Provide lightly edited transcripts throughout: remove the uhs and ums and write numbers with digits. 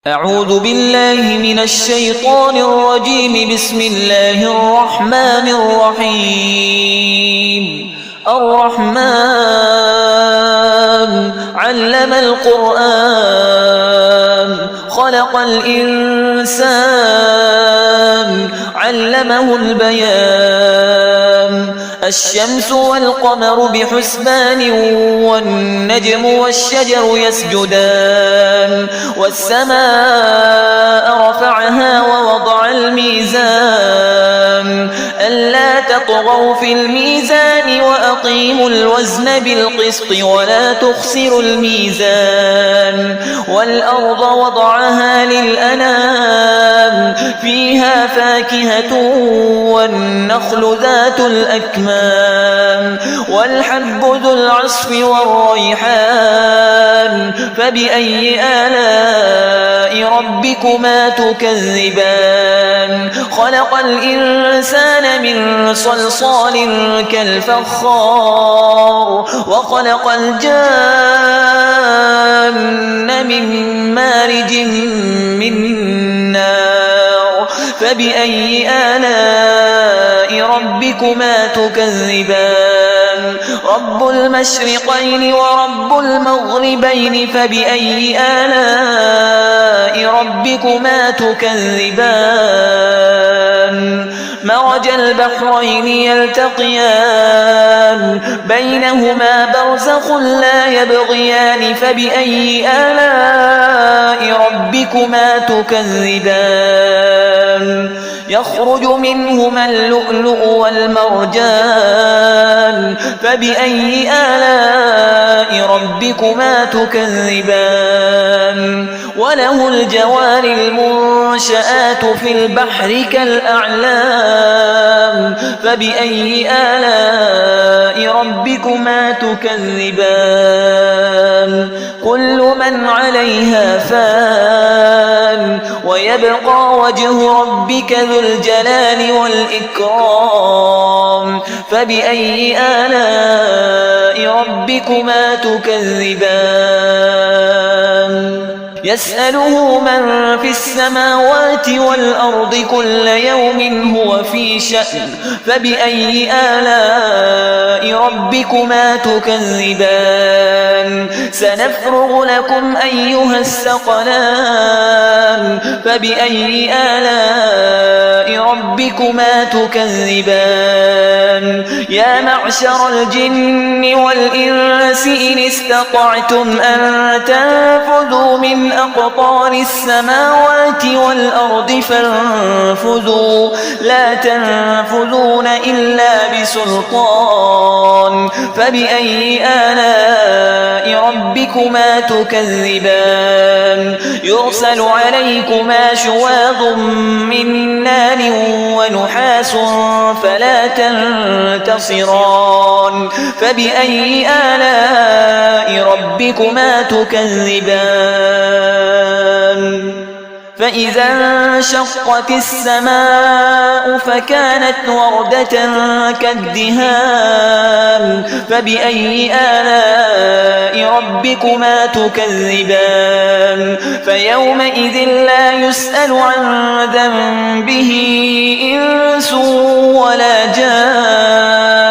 أعوذ بالله من الشيطان الرجيم. بسم الله الرحمن الرحيم. الرحمن علم القرآن خلق الإنسان علمه البيان. الشمس والقمر بحسبان والنجم والشجر يسجدان. والسماء رفعها ووضع الميزان ألا تطغوا في الميزان وأقيموا الوزن بالقسط ولا تخسروا الميزان. والأرض وضعها للأنام فيها فاكهة والنخل ذات الأكمام والحب ذو العصف والريحان. فبأي آلاء ربكما تكذبان؟ خلق الإنسان من صلصال كالفخار وخلق الجان من مارج من نار. فبأي آلاء ربكما تكذبان؟ رب المشرقين ورب المغربين. فبأي آلاء ربكما تكذبان؟ مرج البحرين يلتقيان بينهما برزخ لا يبغيان. فبأي آلاء ربكما تكذبان؟ يخرج منهما اللؤلؤ والمرجان. فبأي آلاء ربكما تكذبان؟ وله الجوار المنشآت في البحر كالأعلام. فبأي آلاء ربكما تكذبان؟ كل من عليها فان ويبقى وجه ربك ذو الجلال والإكرام. فبأي آلاء ربكما تكذبان؟ يسأله من في السماوات والأرض كل يوم هو في شأن. فبأي آلاء ربكما تكذبان؟ سنفرغ لكم أيها الثقلان. فبأي آلاء ربكما تكذبان؟ يا معشر الجن والإنس إن استطعتم أن تنفذوا من أقطار السماوات والأرض فانفذوا لا تنفذون إلا بسلطان. فبأي آلاء ربكما تكذبان؟ يرسل عليكما شواظ من نار ونحاس فلا تنتصران. فبأي آلاء ربكما تكذبان؟ فإذا انشقت السماء فكانت وردة كالدهان. فبأي آلاء ربكما تكذبان؟ فيومئذ لا يسأل عن ذنبه إنس ولا جان.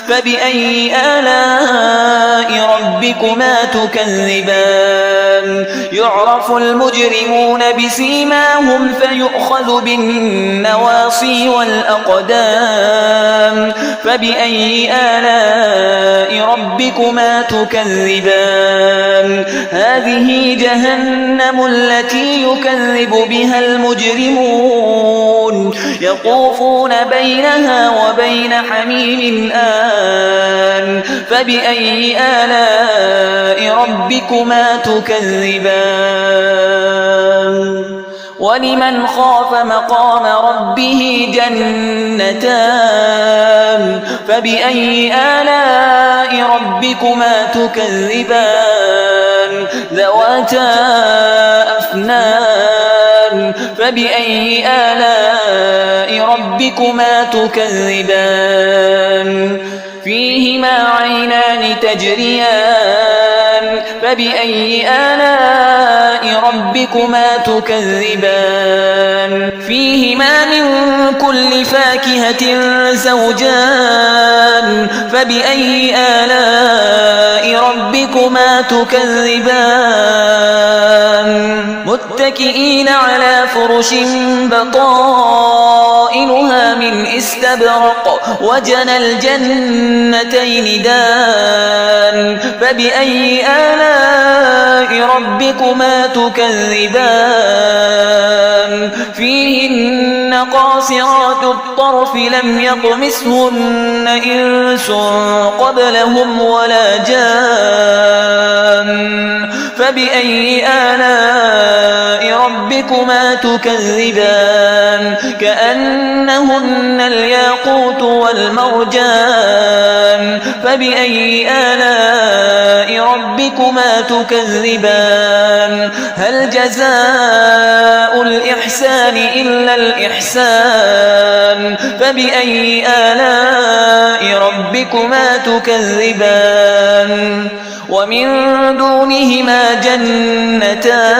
فبأي آلاء ربكما تكذبان؟ يعرف المجرمون بسيماهم فيؤخذ بالنواصي والأقدام. فبأي آلاء ربكما تكذبان؟ هذه جهنم التي يكذب بها المجرمون يطوفون بينها وبين حميم آن. فبأي آلاء ربكما تكذبان؟ ولمن خاف مقام ربه جنتان. فبأي آلاء ربكما تكذبان؟ ذواتا أفنان. فبأي آلاء ربكما تكذبان؟ فيهما عينان تجريان. فبأي آلاء ربكما تكذبان فيهما من كل فاكهة زوجان فبأي آلاء ربكما تكذبان متكئين على فرش بطائنها من استبرق وجنى الجنتين دان فبأي آلاء ربكما تكذبان فيهن قاصرات الطرف لم يطمثهن إنس قبلهم ولا جان فبأي آلاء ربكما تكذبان كأنهن الياقوت والمرجان فبأي آلاء ربكما تكذبان هل جزاء الإحسان إلا الإحسان فبأي آلاء ربكما تكذبان ومن دونهما جنتان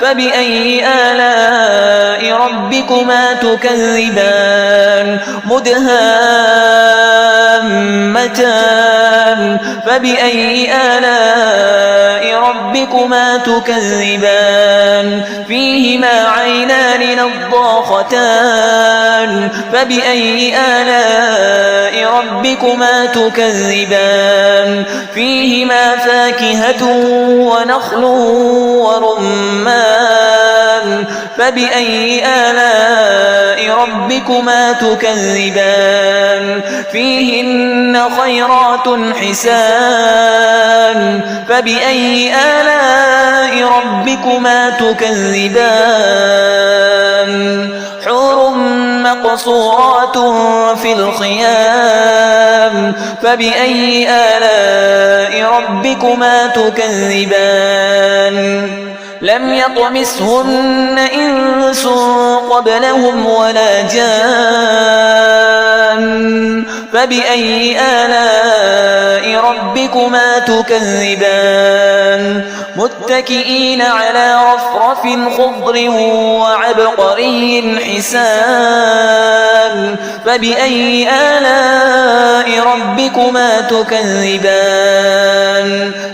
فبأي آلاء ربكما تكذبان مدهامتان فبأي آلاء ربكما تكذبان فيهما عينان نضاختان فبأي آلاء ربكما تكذبان فيهما فاكهة ونخل ورمان فبأي آلاء ربكما تكذبان فيهن خيرات حسان فبأي آلاء ربكما تكذبان حور مقصورات في الخيام فبأي آلاء ربكما تكذبان لم يطمثهن إنس قبلهم ولا جان فبأي آلاء ربكما تكذبان متكئين على رفرف خضر وعبقري حسان فبأي آلاء ربكما تكذبان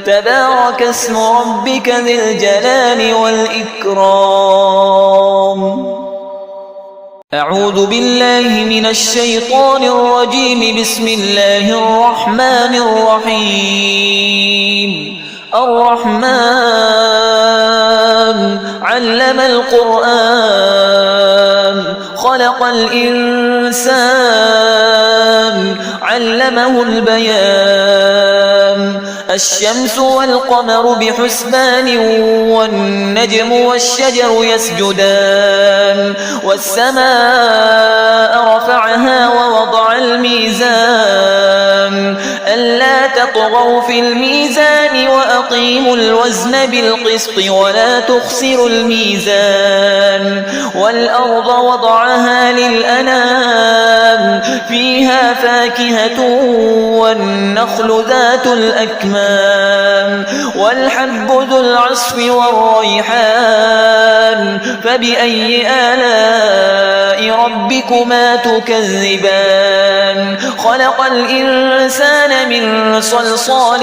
تبارك اسم ربك ذي الجلال والإكرام أعوذ بالله من الشيطان الرجيم بسم الله الرحمن الرحيم الرحمن علم القرآن خلق الإنسان علمه البيان الشمس والقمر بحسبان والنجم والشجر يسجدان والسماء رفعها ووضع الميزان ألا تطغوا في الميزان وأقيموا الوزن بالقسط ولا تخسروا الميزان والأرض وضعها للأنام فيها فاكهة والنخل ذات الأكمام والحب ذو العصف والريحان فبأي آلاء ربكما تكذبان خلق الإنسان من صلصال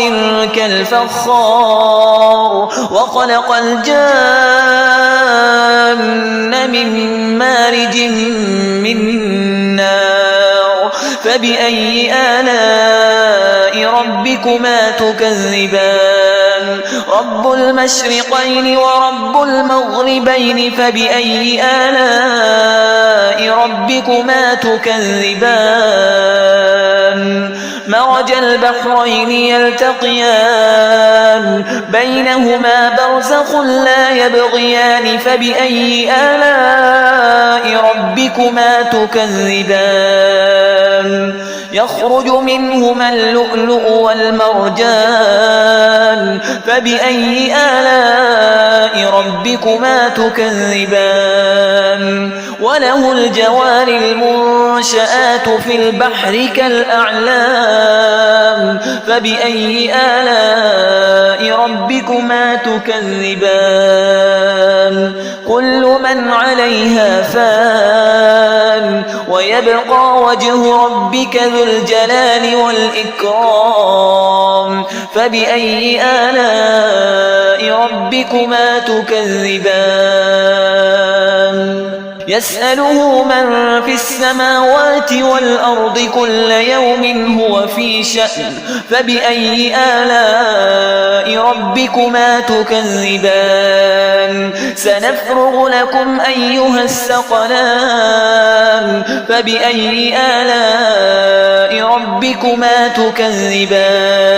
كالفخار وخلق الجان من مارج من نار فبأي آلاء ربكما تكذبان رب المشرقين ورب المغربين فبأي آلاء ربكما تكذبان مرج البحرين يلتقيان بينهما برزخ لا يبغيان فبأي آلاء ربكما تكذبان يخرج منهما اللؤلؤ والمرجان فبأي آلاء ربكما تكذبان وله الجوار المنشآت في البحر كالأعلام فبأي آلاء ربكما تكذبان كل من عليها فان ويبقى وجه ربك ذو الجلال والإكرام فبأي آلاء ربكما تكذبان يسأله من في السماوات والأرض كل يوم هو في شأن فبأي آلاء ربكما تكذبان سنفرغ لكم أيها الثقلان فبأي آلاء ربكما تكذبان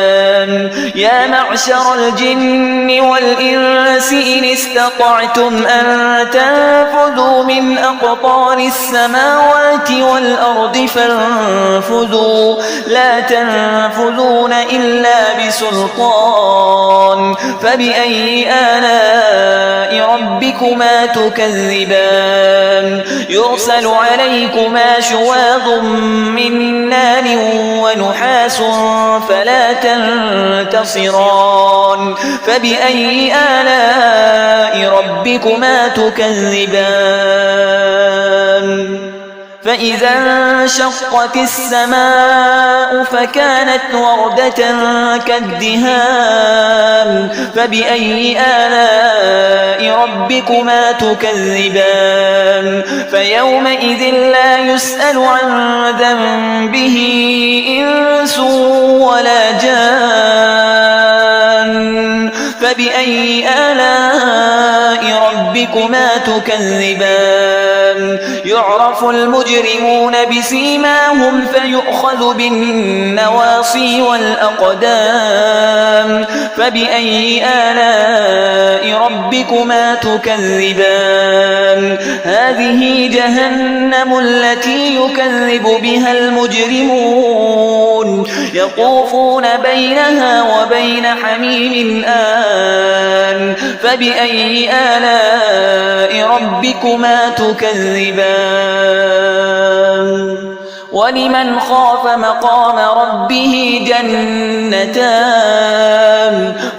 يا معشر الجن والإنس إن استطعتم أن تنفذوا من أقطار السماوات والأرض فانفذوا لا تنفذون إلا بسلطان فبأي آلاء ربكما تكذبان يرسل عليكما شواظ من نار ونحاس فلا تنتصران فبأي آلاء ربكما تكذبان فإذا انشقت السماء فكانت وردة كالدهان فبأي آلاء ربكما تكذبان فيومئذ لا يسأل عن ذنبه إنس ولا جان فبأي آلاء ربكما تكذبان يعرف المجرمون بسيماهم فيؤخذ بالنواصي والأقدام فبأي آلاء ربكما تكذبان هذه جهنم التي يكذب بها المجرمون يطوفون بينها وبين حميم آن فبأي آلاء ربكما تكذبان ولمن خاف مقام ربه جنتان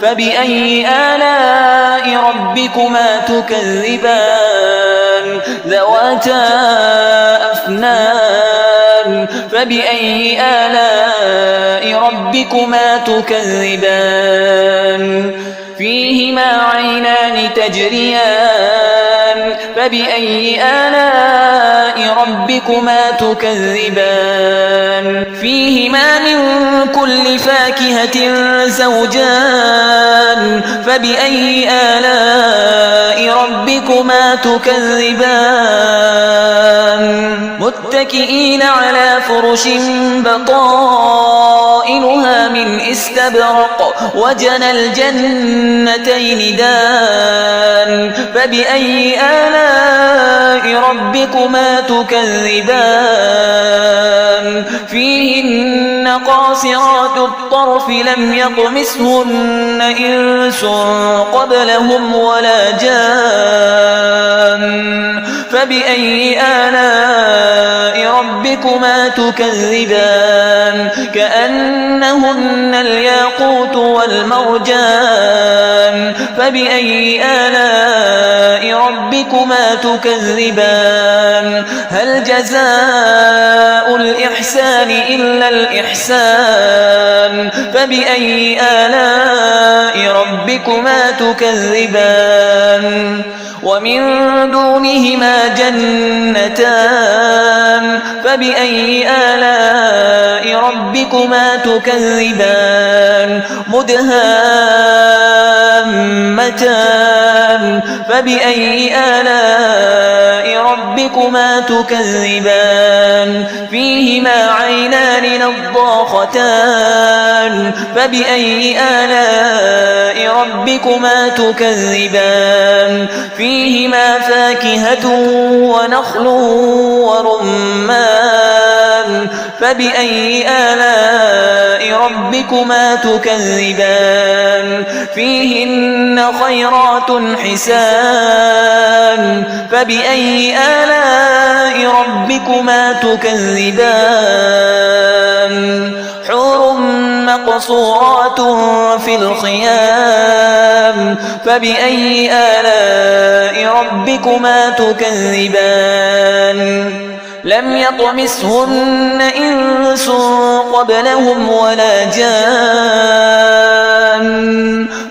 فبأي آلاء ربكما تكذبان ذواتا أفنان فبأي آلاء ربكما تكذبان فيهما عينان تجريان فبأي آلاء ربكما تكذبان فيهما من كل فاكهة زوجان فبأي آلاء ربكما تكذبان متكئين على فرش بطائنها من استبرق وجنى الجنتين دان فبأي آلاء ربكما تكذبان فيهن قاصرات الطرف لم يطمثهن إنس قبلهم ولا جان فبأي آلاء ربكما تكذبان كأنهن الياقوت والمرجان فبأي آلاء ربكما تكذبان هل جزاء الإحسان إلا الإحسان فبأي آلاء ربكما تكذبان ومن دونهما جنتان فبأي آلاء ربكما تكذبان مدهامتان فبأي آلاء ربكما تكذبان فيهما عينان نضاختان فبأي آلاء ربكما تكذبان فيهما فاكهة ونخل ورمان فبأي آلاء ربكما تكذبان فيهن خيرات حسان فبأي آلاء ربكما تكذبان حور مقصورات في الخيام فبأي آلاء ربكما تكذبان لم يطمثهن إنس قبلهم ولا جان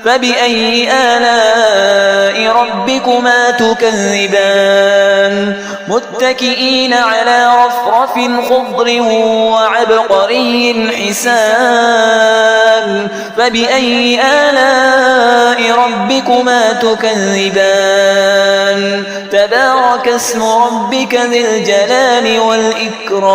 فبأي آلاء ربكما تكذبان متكئين على رفرف خضر وعبقري حسان فبأي آلاء ربكما تكذبان تبارك اسم ربك ذي الجلال والإكرام